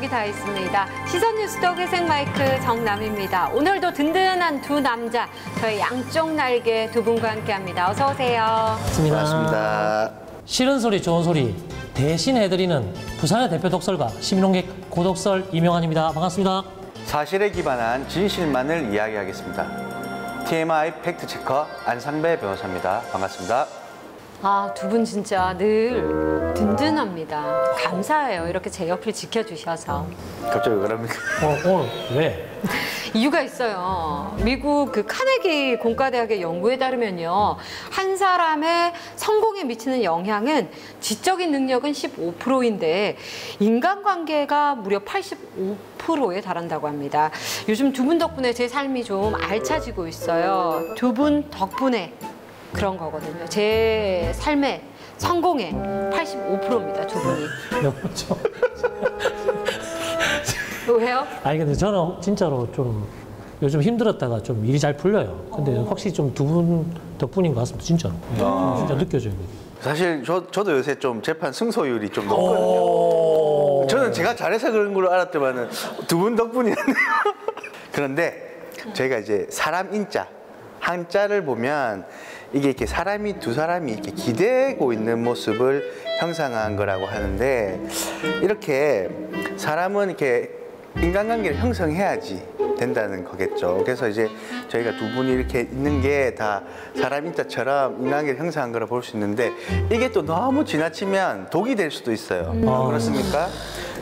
여기 다 있습니다. 시선뉴스톡 회색 마이크 정남입니다. 오늘도 든든한 두 남자, 저의 양쪽 날개 두 분과 함께합니다. 어서 오세요. 반갑습니다. 싫은 소리, 좋은 소리 대신 해드리는 부산의 대표 독설가 시민홍객 고독설 이명환입니다. 반갑습니다. 사실에 기반한 진실만을 이야기하겠습니다. TMI 팩트체커 안상배 변호사입니다. 반갑습니다. 아, 두 분 진짜 늘 든든합니다. 감사해요. 이렇게 제 옆을 지켜주셔서. 갑자기 왜 그럽니까? 오늘 왜? 이유가 있어요. 미국 그 카네기 공과대학의 연구에 따르면요. 한 사람의 성공에 미치는 영향은 지적인 능력은 15%인데 인간관계가 무려 85%에 달한다고 합니다. 요즘 두 분 덕분에 제 삶이 좀 알차지고 있어요. 두 분 덕분에 그런 거거든요. 제 삶의 성공의 85%입니다. 두 분이. 너무죠. 왜요? 아니 근데 저는 진짜로 좀 요즘 힘들었다가 좀 일이 잘 풀려요. 근데 확실히 좀 두 분 덕분인 것 같습니다. 진짜로. 진짜 느껴져요. 사실 저도 요새 좀 재판 승소율이 좀 높거든요. 저는 제가 잘해서 그런 걸로 알았더만은 두 분 덕분이었네요. 그런데 저희가 이제 사람 인자, 한자를 보면 이게 이렇게 두 사람이 이렇게 기대고 있는 모습을 형상한 거라고 하는데, 이렇게 사람은 이렇게 인간관계를 형성해야지 된다는 거겠죠. 그래서 이제 저희가 두 분이 이렇게 있는 게 다 사람 인자처럼 인간관계를 형성한 거라 볼 수 있는데, 이게 또 너무 지나치면 독이 될 수도 있어요. 그렇습니까?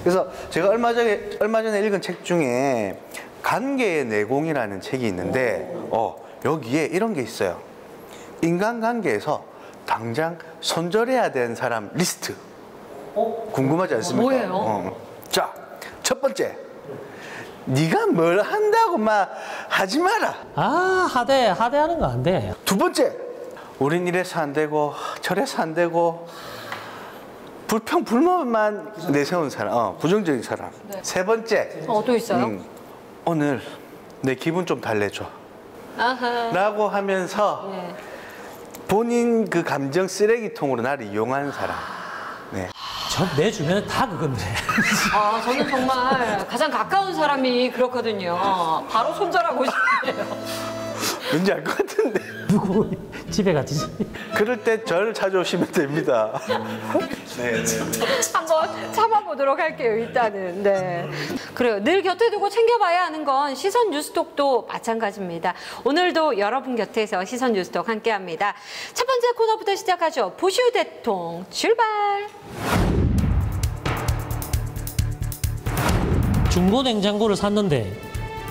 그래서 제가 얼마 전에 읽은 책 중에 관계의 내공이라는 책이 있는데, 여기에 이런 게 있어요. 인간관계에서 당장 손절해야 되는 사람 리스트. 궁금하지 않습니까? 뭐예요? 자, 첫 번째, 네가 뭘 한다고 막 하지 마라. 하대하는 거 안 돼. 두 번째, 우린 이래서 안 되고 저래서 안 되고 불평불만만 내세운 사람, 부정적인 사람. 네. 세 번째, 또 있어요? 오늘 내 기분 좀 달래줘. 아하. 라고 하면서 네. 본인 그 감정 쓰레기통으로 나를 이용하는 사람. 네. 내 주변에 다 그건데. 아, 저는 정말 가장 가까운 사람이 그렇거든요. 바로 손절하고 싶네요. 왠지 알 것 같은데. 누구 집에 같이. 그럴 때 저를 찾아오시면 됩니다. 네. 한번 참아보도록 할게요, 일단은. 네. 그래요. 늘 곁에 두고 챙겨봐야 하는 건 시선 뉴스톡도 마찬가지입니다. 오늘도 여러분 곁에서 시선 뉴스톡 함께 합니다. 첫 번째 코너부터 시작하죠. 보슈 대통 출발! 중고 냉장고를 샀는데,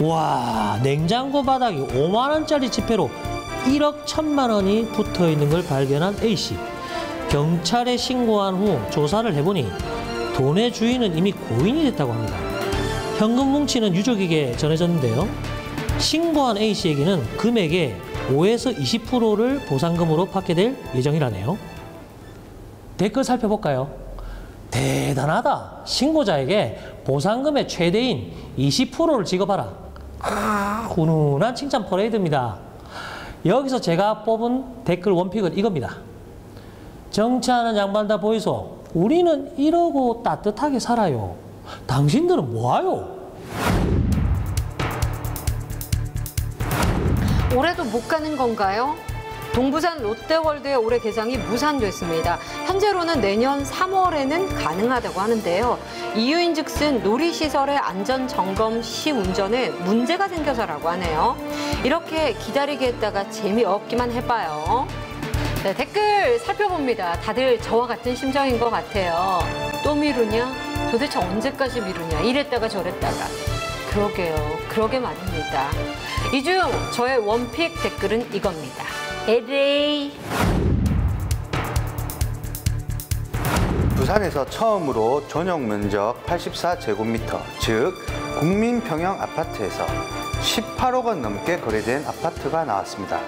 와, 냉장고 바닥에 5만 원짜리 지폐로 1억 1천만 원이 붙어 있는 걸 발견한 A씨. 경찰에 신고한 후 조사를 해보니 돈의 주인은 이미 고인이 됐다고 합니다. 현금 뭉치는 유족에게 전해졌는데요. 신고한 A씨에게는 금액의 5에서 20%를 보상금으로 받게 될 예정이라네요. 댓글 살펴볼까요? 대단하다. 신고자에게 보상금의 최대인 20%를 지급하라. 훈훈한 칭찬 퍼레이드입니다. 여기서 제가 뽑은 댓글 원픽은 이겁니다. 정치하는 양반 다 보이소. 우리는 이러고 따뜻하게 살아요. 당신들은 뭐하요? 올해도 못 가는 건가요? 동부산 롯데월드의 올해 개장이 무산됐습니다. 현재로는 내년 3월에는 가능하다고 하는데요. 이유인즉슨 놀이시설의 안전점검 시 운전에 문제가 생겨서라고 하네요. 이렇게 기다리게 했다가 재미없기만 해봐요. 네, 댓글 살펴봅니다. 다들 저와 같은 심정인 것 같아요. 또 미루냐? 도대체 언제까지 미루냐? 이랬다가 저랬다가. 그러게요. 그러게 말입니다. 이 중 저의 원픽 댓글은 이겁니다. LA. 부산에서 처음으로 전용 면적 84제곱미터, 즉 국민평형 아파트에서 18억 원 넘게 거래된 아파트가 나왔습니다.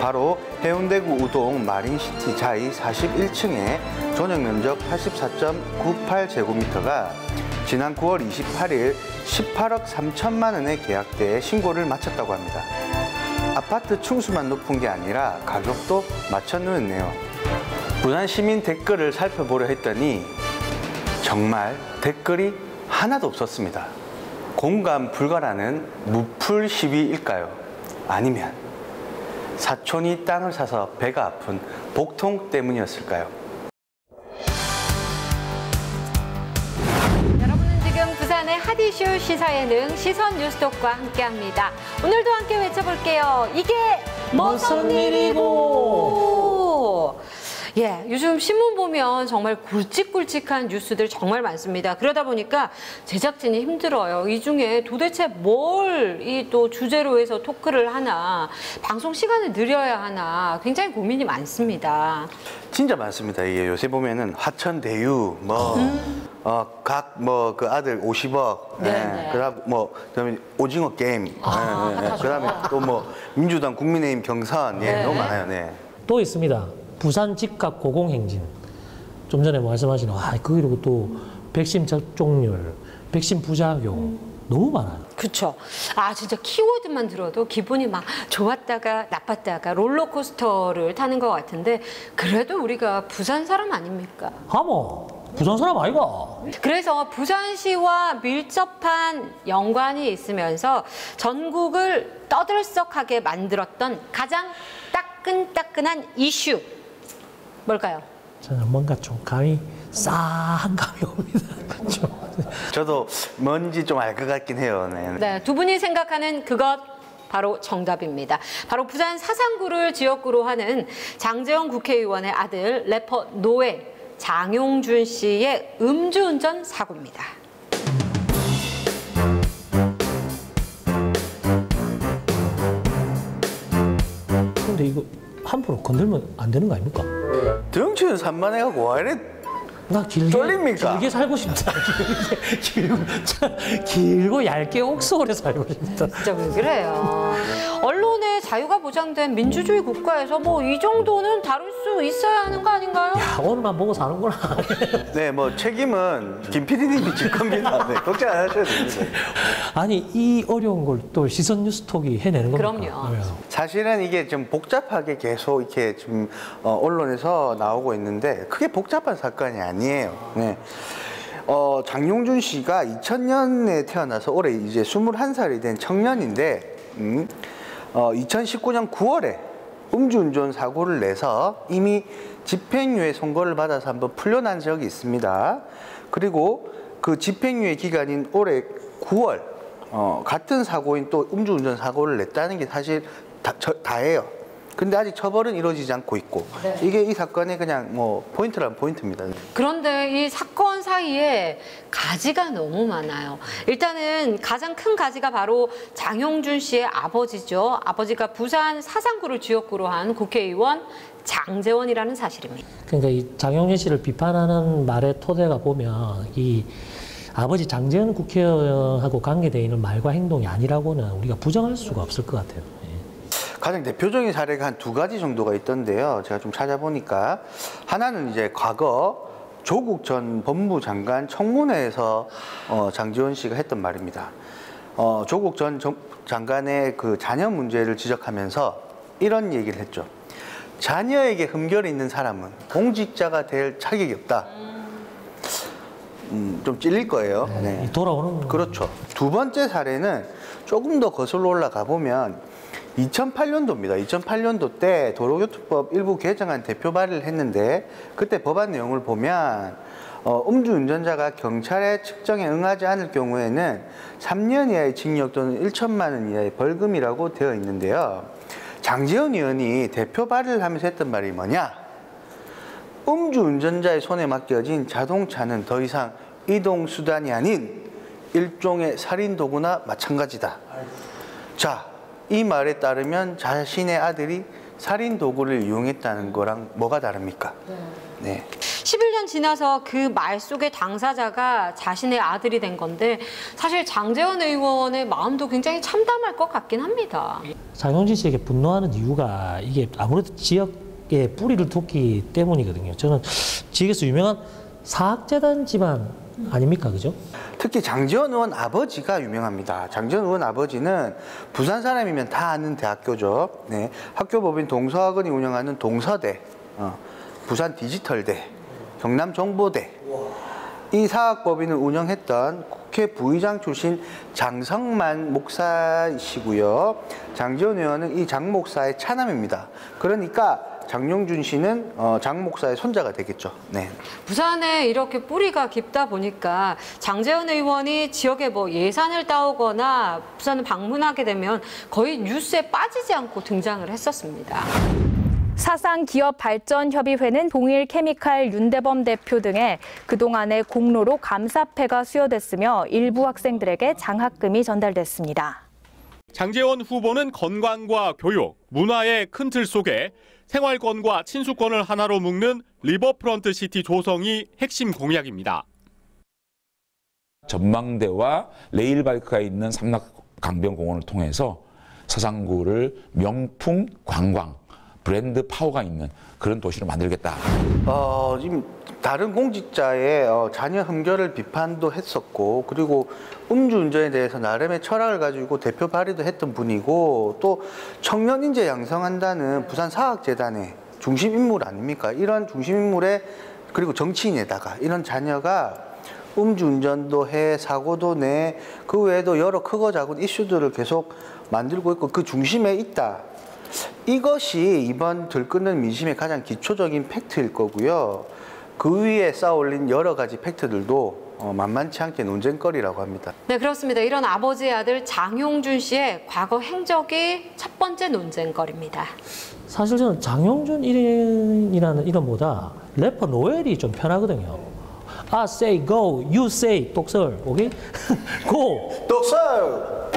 바로 해운대구 우동 마린시티 자이 41층의 전용 면적 84.98제곱미터가 지난 9월 28일 18억 3천만 원의 계약대에 신고를 마쳤다고 합니다. 아파트 층수만 높은 게 아니라 가격도 맞춰놓았네요. 부산 시민 댓글을 살펴보려 했더니 정말 댓글이 하나도 없었습니다. 공감 불가라는 무풀 시위일까요? 아니면 사촌이 땅을 사서 배가 아픈 복통 때문이었을까요? 여러분은 지금 부산의 핫 이슈 시사예능 시선 뉴스톡과 함께합니다. 오늘도 함께 외쳐볼게요. 이게 무슨 일이고? 예, 요즘 신문 보면 정말 굵직굵직한 뉴스들 정말 많습니다. 그러다 보니까 제작진이 힘들어요. 이 중에 도대체 뭘 이 또 주제로 해서 토크를 하나, 방송 시간을 늘려야 하나 굉장히 고민이 많습니다. 진짜 많습니다. 이게 요새 보면은 하천대유 각 그 아들 50억, 네. 그다음 그다음에 오징어 게임, 그다음에 또 민주당 국민의힘 경선, 네. 너무 많아요. 네. 또 있습니다. 부산 집값 고공행진. 좀 전에 말씀하신 그리고 또 백신 접종률, 백신 부작용 너무 많아요. 그렇죠. 아 진짜 키워드만 들어도 기분이 막 좋았다가 나빴다가 롤러코스터를 타는 것 같은데 그래도 우리가 부산 사람 아닙니까? 부산 사람 아이가? 그래서 부산시와 밀접한 연관이 있으면서 전국을 떠들썩하게 만들었던 가장 따끈따끈한 이슈 뭘까요? 저는 뭔가 좀 감이 싸한 감이 옵니다. 저도 뭔지 좀 알 것 같긴 해요. 네. 네, 두 분이 생각하는 그것 바로 정답입니다. 바로 부산 사상구를 지역구로 하는 장제원 국회의원의 아들 래퍼 노예 장용준 씨의 음주운전 사고입니다. 근데 이거 함부로 건들면 안 되는 거 아닙니까? 덩치는 산만해갖고 와 이래 나 쫄립니까? 길게 살고 싶다. 길고 얇게 옥석으로 살고 싶다. 진짜 왜 그래요? 언론의 자유가 보장된 민주주의 국가에서 이 정도는 다룰 수 있어야 하는 거 아닌가요? 야, 오늘만 보고 사는구나. 네, 책임은 김 PD님이 질 겁니다. 네, 걱정 안 하셔도 됩니다. 아니, 이 어려운 걸 또 시선 뉴스톡이 해내는 겁니까? 그럼요. 사실은 이게 좀 복잡하게 계속 이렇게 좀 언론에서 나오고 있는데 크게 복잡한 사건이 아니에요. 네. 장용준 씨가 2000년에 태어나서 올해 이제 21살이 된 청년인데 2019년 9월에 음주운전 사고를 내서 이미 집행유예 선고를 받아서 한번 풀려난 적이 있습니다. 그리고 그 집행유예 기간인 올해 9월 같은 사고인 또 음주운전 사고를 냈다는 게 사실 다예요. 근데 아직 처벌은 이루어지지 않고 있고 네. 이게 이 사건의 그냥 포인트란 포인트입니다. 그런데 이 사건 사이에 가지가 너무 많아요. 일단은 가장 큰 가지가 바로 장용준 씨의 아버지죠. 아버지가 부산 사상구를 지역구로 한 국회의원 장제원이라는 사실입니다. 그러니까 이 장용준 씨를 비판하는 말의 토대가 보면 이 아버지 장제원 국회의원하고 관계되어 있는 말과 행동이 아니라고는 우리가 부정할 수가 없을 것 같아요. 가장 대표적인 사례가 한 2가지 정도가 있던데요. 제가 좀 찾아보니까 하나는 이제 과거 조국 전 법무부 장관 청문회에서 장제원 씨가 했던 말입니다. 조국 전 장관의 그 자녀 문제를 지적하면서 이런 얘기를 했죠. 자녀에게 흠결이 있는 사람은 공직자가 될 자격이 없다. 좀 찔릴 거예요. 네. 돌아오는 그렇죠. 두 번째 사례는 조금 더 거슬러 올라가 보면 2008년도입니다. 2008년도 때 도로교통법 일부 개정안 대표 발의를 했는데 그때 법안 내용을 보면 음주운전자가 경찰의 측정에 응하지 않을 경우에는 3년 이하의 징역 또는 1천만 원 이하의 벌금이라고 되어 있는데요. 장제원 의원이 대표 발의를 하면서 했던 말이 뭐냐? 음주운전자의 손에 맡겨진 자동차는 더 이상 이동수단이 아닌 일종의 살인도구나 마찬가지다. 자, 이 말에 따르면 자신의 아들이 살인도구를 이용했다는 거랑 뭐가 다릅니까? 네. 11년 지나서 그 말 속의 당사자가 자신의 아들이 된 건데 사실 장제원 의원의 마음도 굉장히 참담할 것 같긴 합니다. 장용진 씨에게 분노하는 이유가 이게 아무래도 지역에 뿌리를 뒀기 때문이거든요. 저는 지역에서 유명한 사학재단 집안 아닙니까? 그죠? 특히 장제원 의원 아버지가 유명합니다. 장제원 의원 아버지는 부산 사람이면 다 아는 대학교죠. 네. 학교법인 동서학원이 운영하는 동서대, 부산 디지털대, 경남정보대 이 사학법인을 운영했던 국회 부의장 출신 장성만 목사이시고요. 장지원 의원은 이 장 목사의 차남입니다. 그러니까 장용준 씨는 장 목사의 손자가 되겠죠. 네. 부산에 이렇게 뿌리가 깊다 보니까 장제원 의원이 지역에 뭐 예산을 따오거나 부산을 방문하게 되면 거의 뉴스에 빠지지 않고 등장을 했었습니다. 사상기업발전협의회는 동일케미칼 윤대범 대표 등의 그동안의 공로로 감사패가 수여됐으며 일부 학생들에게 장학금이 전달됐습니다. 장제원 후보는 건강과 교육, 문화의 큰 틀 속에 생활권과 친수권을 하나로 묶는 리버프런트 시티 조성이 핵심 공약입니다. 전망대와 레일바이크가 있는 삼락강변공원을 통해서 서상구를 명품 관광, 브랜드 파워가 있는 그런 도시로 만들겠다. 지금 다른 공직자의 자녀 흠결을 비판도 했었고, 그리고 음주운전에 대해서 나름의 철학을 가지고 대표 발의도 했던 분이고, 또 청년 인재 양성한다는 부산 사학재단의 중심 인물 아닙니까? 이런 중심 인물에, 그리고 정치인에다가 이런 자녀가 음주운전도 해, 사고도 내, 그 외에도 여러 크고 작은 이슈들을 계속 만들고 있고 그 중심에 있다. 이것이 이번 들끓는 민심의 가장 기초적인 팩트일 거고요. 그 위에 쌓아올린 여러 가지 팩트들도 만만치 않게 논쟁거리라고 합니다. 네, 그렇습니다. 이런 아버지의 아들 장용준 씨의 과거 행적이 첫 번째 논쟁거리입니다. 사실 저는 장용준 이라는 이름보다 래퍼 노엘이 좀 편하거든요. I say go, you say 똑설, 오케이? go. 똑설.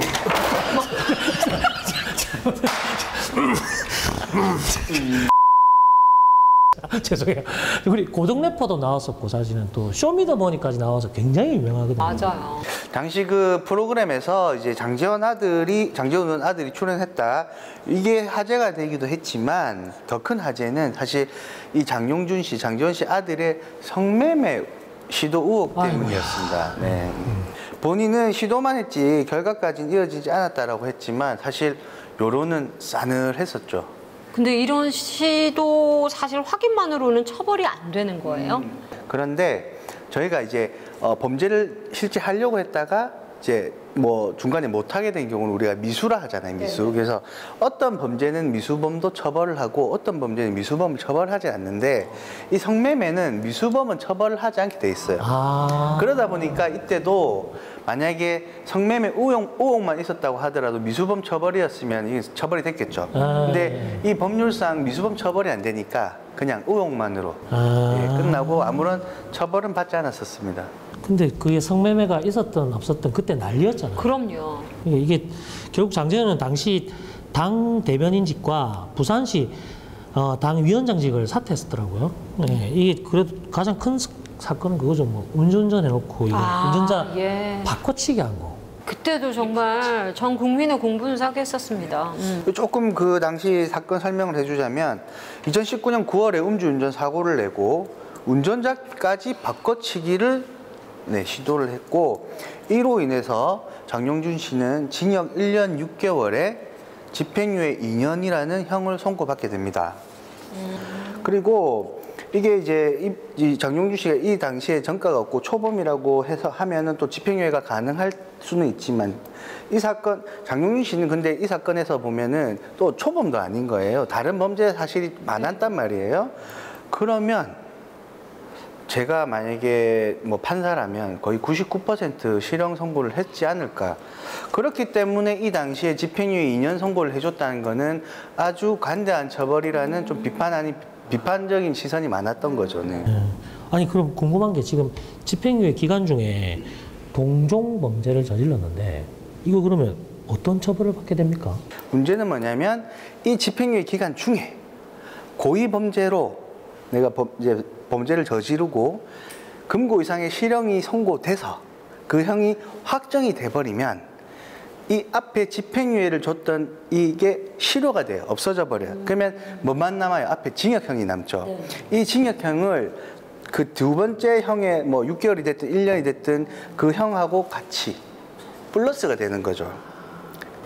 죄송해요. 우리 고등 래퍼도 나왔었고 사실은 또 쇼미더머니까지 나와서 굉장히 유명하거든요. 맞아요. 당시 그 프로그램에서 이제 장제원 아들이 출연했다. 이게 화제가 되기도 했지만 더 큰 화제는 사실 이 장용준 씨, 장제원 씨 아들의 성매매 시도 의혹 때문이었습니다. 네. 본인은 시도만 했지 결과까지는 이어지지 않았다라고 했지만 사실 여론은 싸늘했었죠. 근데 이런 시도 사실 확인만으로는 처벌이 안 되는 거예요? 그런데 저희가 이제 범죄를 실제 하려고 했다가 이제 뭐 중간에 못 하게 된 경우는 우리가 미수라 하잖아요, 미수. 네. 그래서 어떤 범죄는 미수범도 처벌을 하고 어떤 범죄는 미수범을 처벌하지 않는데 이 성매매는 미수범은 처벌을 하지 않게 돼 있어요. 그러다 보니까 이때도 만약에 성매매 의혹만 있었다고 하더라도 미수범 처벌이었으면 이게 처벌이 됐겠죠. 근데 이 법률상 미수범 처벌이 안 되니까 그냥 의혹만으로 끝나고 아무런 처벌은 받지 않았었습니다. 근데 그게 성매매가 있었던 없었던 그때 난리였잖아요. 그럼요. 이게 결국 장제원은 당시 당 대변인직과 부산시 당 위원장직을 사퇴했었더라고요. 네, 이게 그래도 가장 큰 사건은 그거죠. 뭐 운전전 해놓고 이거 운전자 바꿔치기 한 거. 그때도 정말 전 국민의 공분을 사게 했었습니다. 조금 그 당시 사건 설명을 해주자면 2019년 9월에 음주운전 사고를 내고 운전자까지 바꿔치기를 시도를 했고 이로 인해서 장용준 씨는 징역 1년 6개월에 집행유예 2년이라는 형을 선고받게 됩니다. 그리고 이게 이제 이 장용준 씨가 이 당시에 전과가 없고 초범이라고 해서 하면은 또 집행유예가 가능할 수는 있지만 이 사건 장용준 씨는 근데 이 사건에서 보면은 또 초범도 아닌 거예요. 다른 범죄 사실이 많았단 말이에요. 그러면 제가 만약에 뭐 판사라면 거의 99% 실형 선고를 했지 않을까. 그렇기 때문에 이 당시에 집행유예 2년 선고를 해줬다는 거는 아주 관대한 처벌이라는 좀 비판적인 시선이 많았던 거죠. 네. 아니 그럼 궁금한 게 지금 집행유예 기간 중에 동종 범죄를 저질렀는데 이거 그러면 어떤 처벌을 받게 됩니까? 문제는 뭐냐면 이 집행유예 기간 중에 고의 범죄로 내가 이제 범죄를 저지르고 금고 이상의 실형이 선고돼서 그 형이 확정이 돼버리면 이 앞에 집행유예를 줬던 이게 실효가 돼요. 없어져 버려요. 그러면 뭐만 남아요? 앞에 징역형이 남죠. 이 징역형을 그 두 번째 형의 뭐 6개월이 됐든 1년이 됐든 그 형하고 같이 플러스가 되는 거죠.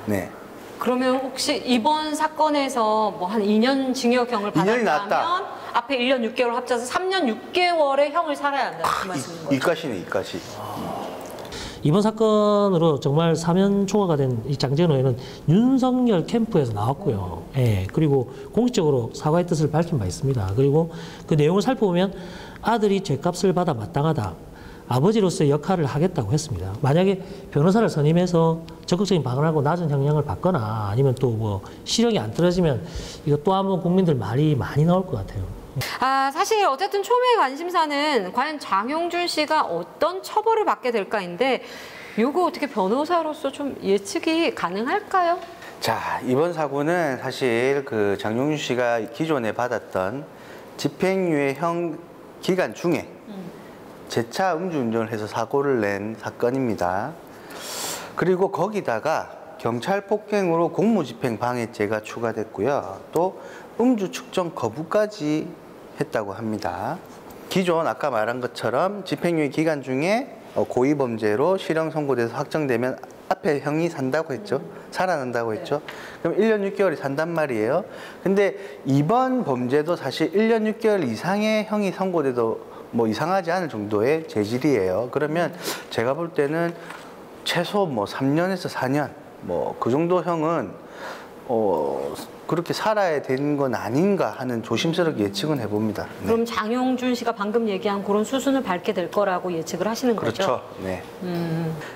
네. 그러면 혹시 이번 사건에서 뭐 한 2년 징역형을 받았다면 앞에 1년 6개월 합쳐서 3년 6개월의 형을 살아야 한다는 그 말씀인 거죠? 이까시네, 이까시. 이번 사건으로 정말 사면 초과가 된 이 장재현 의원은 윤석열 캠프에서 나왔고요. 예, 그리고 공식적으로 사과의 뜻을 밝힌 바 있습니다. 그리고 그 내용을 살펴보면 아들이 죗값을 받아 마땅하다. 아버지로서의 역할을 하겠다고 했습니다. 만약에 변호사를 선임해서 적극적인 방어하고 낮은 형량을 받거나 아니면 또 뭐 실형이 안 떨어지면 이거 또 한번 국민들 말이 많이 나올 것 같아요. 사실 어쨌든 초미의 관심사는 과연 장용준 씨가 어떤 처벌을 받게 될까인데 요거 어떻게 변호사로서 좀 예측이 가능할까요? 자, 이번 사고는 사실 그 장용준 씨가 기존에 받았던 집행유예형 기간 중에 재차 음주운전을 해서 사고를 낸 사건입니다. 그리고 거기다가 경찰 폭행으로 공무집행 방해죄가 추가됐고요. 또 음주 측정 거부까지 했다고 합니다. 기존 아까 말한 것처럼 집행유예 기간 중에 고의범죄로 실형 선고돼서 확정되면 앞에 형이 산다고 했죠. 살아난다고 했죠. 그럼 1년 6개월이 산단 말이에요. 근데 이번 범죄도 사실 1년 6개월 이상의 형이 선고돼도 뭐 이상하지 않을 정도의 재질이에요. 그러면 제가 볼 때는 최소 뭐 3년에서 4년 뭐 그 정도 형은 그렇게 살아야 되는 건 아닌가 하는 조심스럽게 예측은 해봅니다. 네. 그럼 장용준 씨가 방금 얘기한 그런 수순을 밟게 될 거라고 예측을 하시는 거죠? 그렇죠. 네.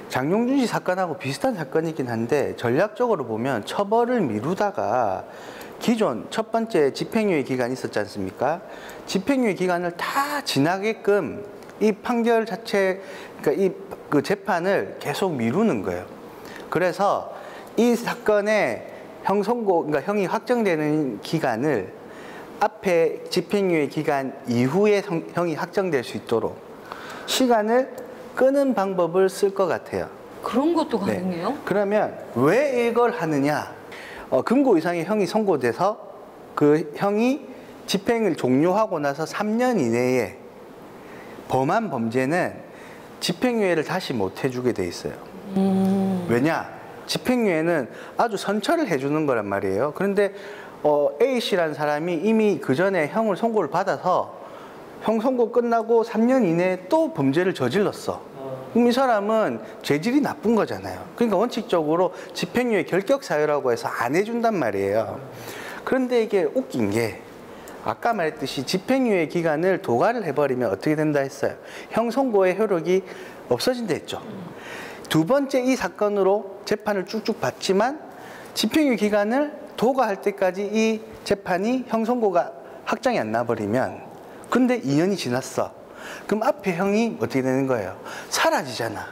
장용준 씨 사건하고 비슷한 사건이긴 한데 전략적으로 보면 처벌을 미루다가 기존 첫 번째 집행유예 기간이 있었지 않습니까? 집행유예 기간을 다 지나게끔 이 판결 자체, 그러니까 그 재판을 계속 미루는 거예요. 그래서 이 사건의 형 선고, 그러니까 형이 확정되는 기간을 앞에 집행유예 기간 이후에 형이 확정될 수 있도록 시간을 끄는 방법을 쓸 것 같아요. 그런 것도 가능해요? 네. 그러면 왜 이걸 하느냐? 금고 이상의 형이 선고돼서 그 형이 집행을 종료하고 나서 3년 이내에 범한 범죄는 집행유예를 다시 못 해주게 돼 있어요. 왜냐? 집행유예는 아주 선처를 해주는 거란 말이에요. 그런데 A씨라는 사람이 이미 그 전에 형을 선고를 받아서 형 선고 끝나고 3년 이내에 또 범죄를 저질렀어. 그럼 이 사람은 죄질이 나쁜 거잖아요. 그러니까 원칙적으로 집행유예 결격 사유라고 해서 안 해준단 말이에요. 그런데 이게 웃긴 게 아까 말했듯이 집행유예 기간을 도과를 해버리면 어떻게 된다 했어요. 형 선고의 효력이 없어진다 했죠. 두 번째 이 사건으로 재판을 쭉쭉 받지만 집행유예 기간을 도과할 때까지 이 재판이 형 선고가 확정이 안 나버리면 근데 2년이 지났어. 그럼 앞에 형이 어떻게 되는 거예요? 사라지잖아.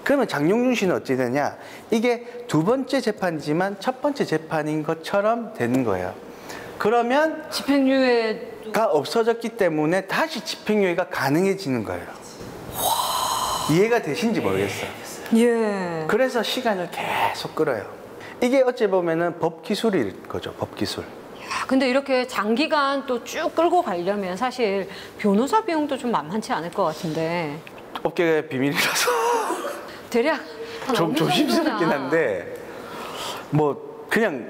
그러면 장용준 씨는 어떻게 되냐? 이게 두 번째 재판이지만 첫 번째 재판인 것처럼 되는 거예요. 그러면 집행유예가 없어졌기 때문에 다시 집행유예가 가능해지는 거예요. 이해가 되신지 모르겠어요. 예. 그래서 시간을 계속 끌어요. 이게 어찌 보면은 법기술일 거죠. 법기술. 근데 이렇게 장기간 또 쭉 끌고 가려면 사실 변호사 비용도 좀 만만치 않을 것 같은데. 업계의 비밀이라서 대략 좀 조심스럽긴 한데 그냥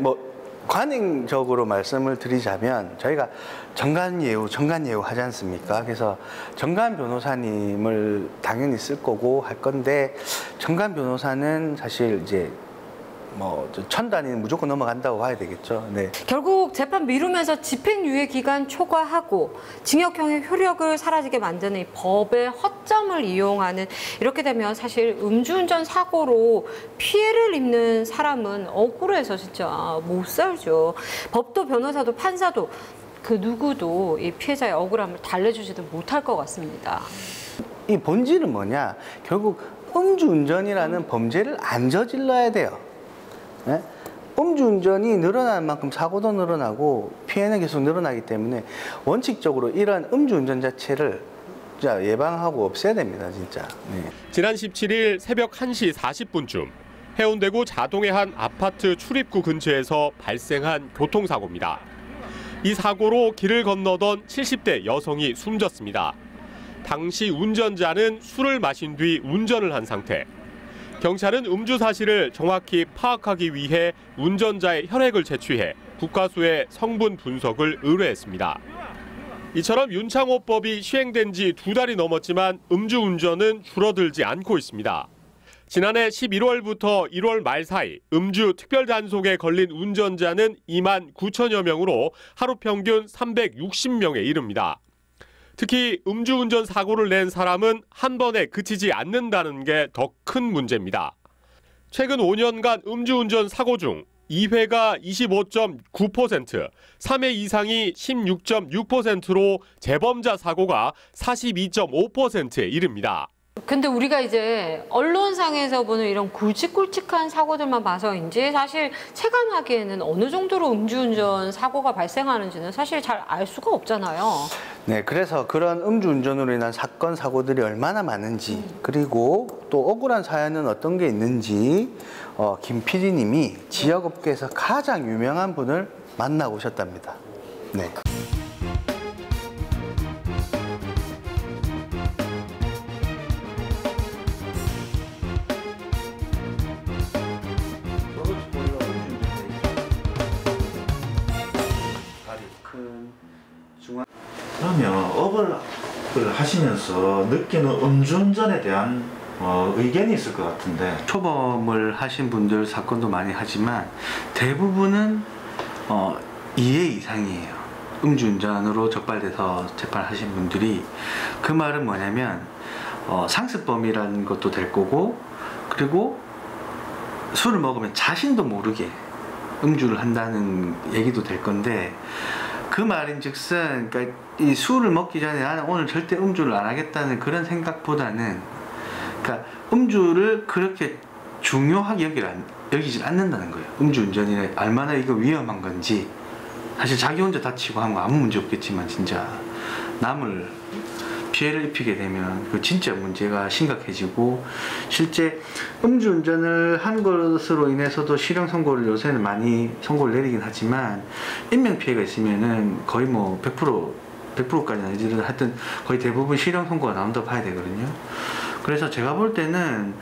관행적으로 말씀을 드리자면 저희가 정관예우 하지 않습니까? 그래서 정관 변호사님을 당연히 쓸 거고 할 건데 정관 변호사는 사실 이제 1,000단위는 무조건 넘어간다고 봐야 되겠죠. 네. 결국 재판 미루면서 집행유예 기간 초과하고 징역형의 효력을 사라지게 만드는 이 법의 허점을 이용하는 이렇게 되면 사실 음주운전 사고로 피해를 입는 사람은 억울해서 진짜 못 살죠. 법도 변호사도 판사도 그 누구도 이 피해자의 억울함을 달래주지도 못할 것 같습니다. 이 본질은 뭐냐? 결국 음주운전이라는 범죄를 안 저질러야 돼요. 네? 음주운전이 늘어나는 만큼 사고도 늘어나고 피해는 계속 늘어나기 때문에 원칙적으로 이런 음주운전 자체를 진짜 예방하고 없애야 됩니다, 진짜. 네. 지난 17일 새벽 1시 40분쯤 해운대구 자동의 한 아파트 출입구 근처에서 발생한 교통사고입니다. 이 사고로 길을 건너던 70대 여성이 숨졌습니다. 당시 운전자는 술을 마신 뒤 운전을 한 상태. 경찰은 음주 사실을 정확히 파악하기 위해 운전자의 혈액을 채취해 국과수에 성분 분석을 의뢰했습니다. 이처럼 윤창호법이 시행된 지 2달이 넘었지만 음주운전은 줄어들지 않고 있습니다. 지난해 11월부터 1월 말 사이 음주 특별 단속에 걸린 운전자는 2만 9천여 명으로 하루 평균 360명에 이릅니다. 특히 음주운전 사고를 낸 사람은 한 번에 그치지 않는다는 게 더 큰 문제입니다. 최근 5년간 음주운전 사고 중 2회가 25.9%, 3회 이상이 16.6%로 재범자 사고가 42.5%에 이릅니다. 근데 우리가 이제 언론상에서 보는 이런 굵직굵직한 사고들만 봐서인지 사실 체감하기에는 어느 정도로 음주운전 사고가 발생하는지는 사실 잘 알 수가 없잖아요. 네, 그래서 그런 음주운전으로 인한 사건, 사고들이 얼마나 많은지, 그리고 또 억울한 사연은 어떤 게 있는지 김 PD님이 지역업계에서 가장 유명한 분을 만나고 오셨답니다. 네. 그러면 업을 하시면서 느끼는 음주운전에 대한 의견이 있을 것 같은데. 초범을 하신 분들 사건도 많이 하지만 대부분은 2회 이상이에요. 음주운전으로 적발돼서 재판하신 분들이. 그 말은 뭐냐면 상습범이라는 것도 될 거고, 그리고 술을 먹으면 자신도 모르게 음주를 한다는 얘기도 될 건데, 그 말인즉슨 그러니까 이 술을 먹기 전에 나는 오늘 절대 음주를 안 하겠다는 그런 생각보다는, 그러니까 음주를 그렇게 중요하게 여기질 않는다는 거예요. 음주운전이 얼마나 이거 위험한 건지. 사실 자기 혼자 다치고 하면 아무 문제 없겠지만 진짜 남을 피해를 입히게 되면 그 진짜 문제가 심각해지고, 실제 음주운전을 한 것으로 인해서도 실형 선고를 요새는 많이 선고를 내리긴 하지만 인명 피해가 있으면은 거의 뭐 100%까지는 아니지만 하여튼 거의 대부분 실형 선고가 나온다고 봐야 되거든요. 그래서 제가 볼 때는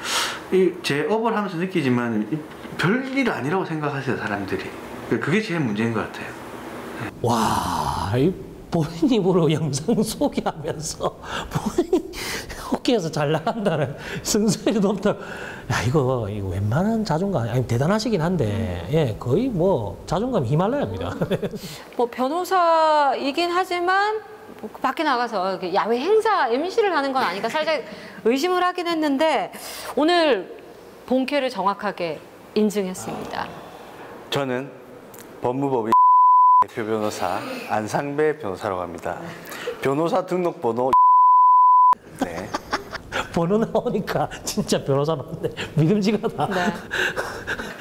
제 업을 하면서 느끼지만 별일 아니라고 생각하세요, 사람들이. 그게 제일 문제인 것 같아요. 와, 본인 입으로 영상 소개하면서 본인 호기에서 잘 나간다는 승수율이 높다. 야, 이거 웬만한 자존감, 아니 대단하시긴 한데, 예, 거의 뭐 자존감 히말라야입니다. 뭐 변호사이긴 하지만 밖에 나가서 이렇게 야외 행사 MC를 하는 건 아니까 살짝 의심을 하긴 했는데 오늘 본캐를 정확하게 인증했습니다. 저는 법무법인 대표 변호사 안상배 변호사라고 합니다. 변호사 등록번호 네. 번호 나오니까 진짜 변호사 맞네. 믿음직하다. 네.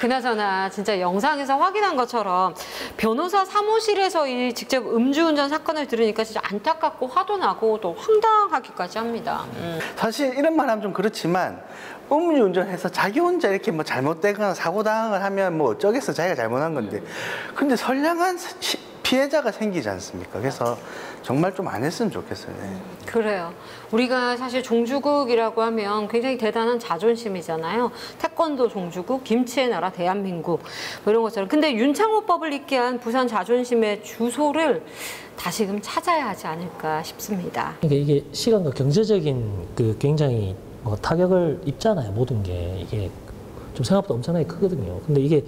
그나저나 진짜 영상에서 확인한 것처럼 변호사 사무실에서 이 직접 음주운전 사건을 들으니까 진짜 안타깝고 화도 나고 또 황당하기까지 합니다. 사실 이런 말 하면 좀 그렇지만 음주운전해서 자기 혼자 이렇게 뭐 잘못되거나 사고당을 하면 뭐 어쩌겠어, 자기가 잘못한 건데. 근데 선량한 피해자가 생기지 않습니까? 그래서 정말 좀 안 했으면 좋겠어요. 네. 그래요. 우리가 사실 종주국이라고 하면 굉장히 대단한 자존심이잖아요. 태권도 종주국, 김치의 나라 대한민국 뭐 이런 것처럼. 근데 윤창호법을 있게 한 부산 자존심의 주소를 다시금 찾아야 하지 않을까 싶습니다. 그러니까 이게 시간과 경제적인 그 굉장히 뭐 타격을 입잖아요. 모든 게 이게 좀 생각보다 엄청나게 크거든요. 근데 이게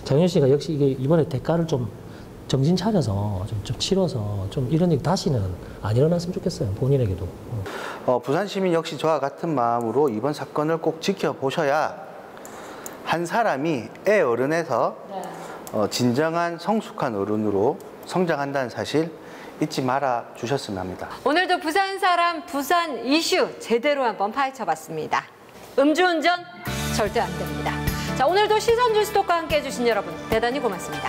장현 씨가 역시 이게 이번에 대가를 좀 정신 차려서 좀 치러서 좀 이런 일 다시는 안 일어났으면 좋겠어요. 본인에게도. 부산 시민 역시 저와 같은 마음으로 이번 사건을 꼭 지켜보셔야 한 사람이 애 어른에서 진정한 성숙한 어른으로 성장한다는 사실 잊지 말아 주셨으면 합니다. 오늘도 부산 사람, 부산 이슈 제대로 한번 파헤쳐봤습니다. 음주운전 절대 안 됩니다. 자, 오늘도 시선 뉴스톡과 함께 해주신 여러분 대단히 고맙습니다.